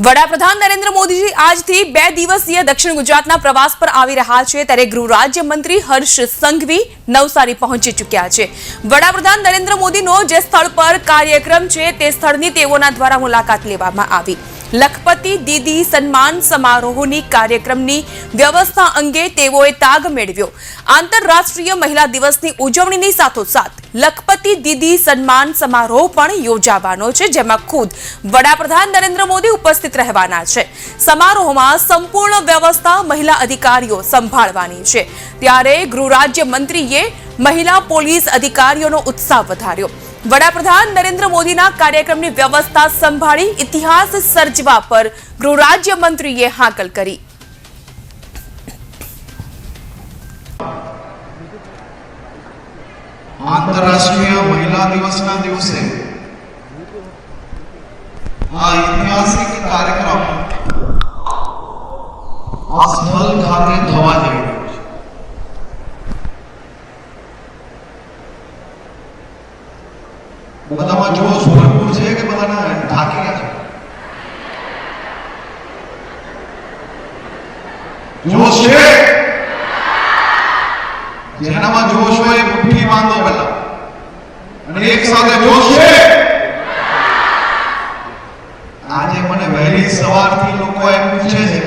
વડાપ્રધાન નરેન્દ્ર મોદીજી આજથી 2 દિવસીય દક્ષિણ ગુજરાતના પ્રવાસ પર આવી રહ્યા છે ત્યારે ગૃહ રાજ્યમંત્રી હર્ષ સંઘવી નવસારી પહોંચી ચૂક્યા છે। વડાપ્રધાન નરેન્દ્ર મોદીનો જે સ્થળ પર કાર્યક્રમ છે તે સ્થળની તેઓના દ્વારા મુલાકાત લેવામાં આવી। લખપતિ દીદી સન્માન સમારોહની કાર્યક્રમની વ્યવસ્થા અંગે તેઓએ તાગ મેળવ્યો। આંતરરાષ્ટ્રીય મહિલા દિવસની ઉજવણીની સાથોસાથ લખપતિ દીદી સન્માન સમારોહ પણ યોજાવાનો છે, જેમાં ખુદ વડાપ્રધાન નરેન્દ્ર મોદી ઉપસ્થિત રહેવાના છે। સમારોહમાં સંપૂર્ણ વ્યવસ્થા મહિલા અધિકારીઓ સંભાળવાની છે, ત્યારે ગૃહ રાજ્ય મંત્રીએ મહિલા પોલીસ અધિકારીઓનો ઉત્સાહ વધાર્યો। વડાપ્રધાન નરેન્દ્ર મોદીના કાર્યક્રમની વ્યવસ્થા સંભાળી ઇતિહાસ સર્જવા પર ગૃહ રાજ્ય મંત્રીએ હાકલ કરી। आंतरराष्ट्रीय महिला दिवस ना दिवसे ऐतिहासिक कार्यक्रम आ स्थल खाते थवा जई રહ્યો છે। બધામાં જોશ ભરપૂર છે કે બધાને થાકી ગયા છે? જોશ છે? જેનામાં જોશ હોય એ મુઠ્ઠી બાંધો પહેલા અને એક સાથે જોશ છે। આજે મને વહેલી સવારથી લોકો એમ પૂછે છે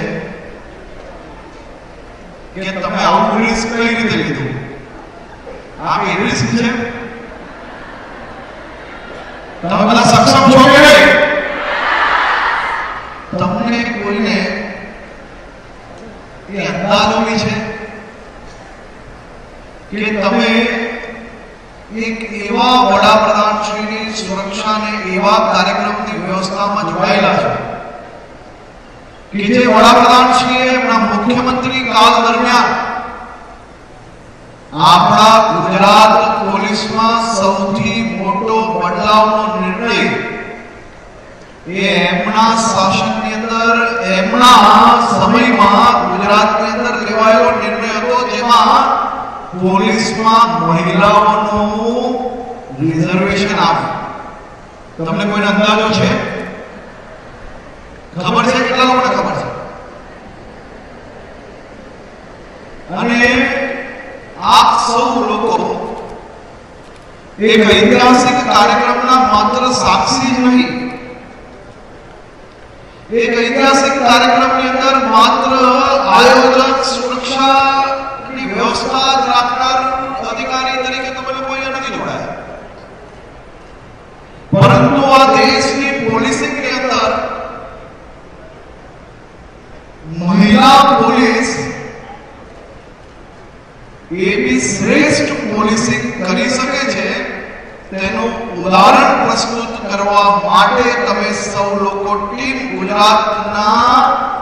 કે તમે આવું રિસ્ક કઈ રીતે લીધું? આ કે રિસ્ક છે? તમે બધા સક્ષમ છો કે નહીં? તમને કોઈને એ અંદાજ હોય છે કે તમે એક એવા વડાપ્રધાનશ્રીની સુરક્ષા અને એવા કાર્યક્રમની વ્યવસ્થામાં જોડાયેલા છો કે જે વડાપ્રધાનશ્રીએ એમના મુખ્યમંત્રી કાળ દરમિયાન આપણા ગુજરાત પોલીસમાં સૌથી મોટો બદલાવનો નિર્ણય એ એમના શાસનની અંદર એમના સમયમાં ગુજરાતની અંદર લેવાયેલો નિર્ણય હતો, જેમાં પોલીસમાં મહિલાઓનું રિઝર્વેશન આપ્યું। તમને કોઈને અંદાજો છે? ખબર છે? કેટલા લોકોને ખબર છે? અને આપ સૌ લોકો એક ઐતિહાસિક કાર્યક્રમના માત્ર સાક્ષી જ નહીં, એક ઐતિહાસિક કાર્યક્રમની અંદર માત્ર આયોજક સુરક્ષાની વ્યવસ્થા જ રાખનાર અધિકારી તરીકે તમે લોકો અહીંયા નથી જોડાયા, પરંતુ આ દેશની પોલીસિંગની અંદર મહિલા પોલીસ એવી શ્રેષ્ઠ પોલીસિંગ કરી શકે છે તેનું ઉદાહરણ પ્રસ્તુત કરવા માટે તમે સૌ લોકો ટીમ ગુજરાતના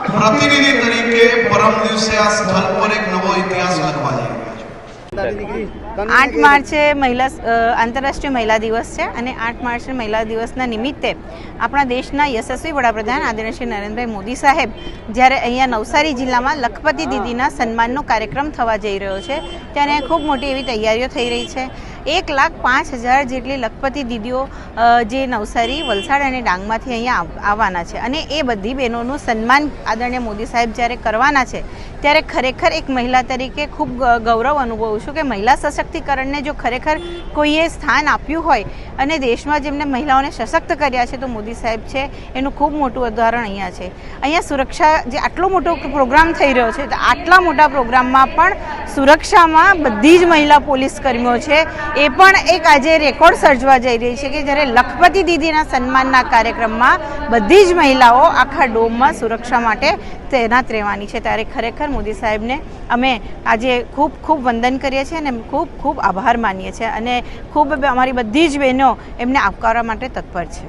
પ્રતિનિધિ તરીકે પરમ દિવસે આ સ્થળ પર એક નવો ઇતિહાસ લખવા જઈ રહ્યા છો। 8 માર્ચે આંતરરાષ્ટ્રીય મહિલા દિવસ છે અને 8 માર્ચે મહિલા દિવસના નિમિત્તે આપણા દેશના યશસ્વી વડાપ્રધાન આદરણીય શ્રી નરેન્દ્રભાઈ મોદી સાહેબ જ્યારે અહીંયા નવસારી જિલ્લામાં લખપતિ દીદીના સન્માનનો કાર્યક્રમ થવા જઈ રહ્યો છે, ત્યારે ખૂબ મોટી એવી તૈયારીઓ થઈ રહી છે। 1,05,000 જેટલી લખપતિ દીદીઓ જે નવસારી, વલસાડ અને ડાંગમાંથી અહીંયા આવવાના છે અને એ બધી બહેનોનું સન્માન આદરણીય મોદી સાહેબ જ્યારે કરવાના છે, ત્યારે ખરેખર એક મહિલા તરીકે ખૂબ ગૌરવ અનુભવું છું કે મહિલા સશક્તિકરણને જો ખરેખર કોઈએ સ્થાન આપ્યું હોય અને દેશમાં જેમને મહિલાઓને સશક્ત કર્યા છે તો મોદી સાહેબ છે, એનું ખૂબ મોટું ઉદાહરણ અહીંયા છે। અહીંયા સુરક્ષા જે આટલો મોટો પ્રોગ્રામ થઈ રહ્યો છે, તો આટલા મોટા પ્રોગ્રામમાં પણ સુરક્ષામાં બધી જ મહિલા પોલીસ કર્મીઓ છે, એ પણ એક આજે રેકોર્ડ સર્જવા જઈ રહી છે કે જ્યારે લખપતિ દીદીના સન્માનના કાર્યક્રમમાં બધી જ મહિલાઓ આખા ડોમમાં સુરક્ષા માટે તૈનાત રહેવાની છે। ત્યારે ખરેખર મોદી સાહેબને અમે આજે ખૂબ ખૂબ વંદન કરીએ છીએ અને ખૂબ ખૂબ આભાર માનીએ છીએ અને ખૂબ અમારી બધી જ બહેનો એમને આવકારવા માટે તત્પર છે।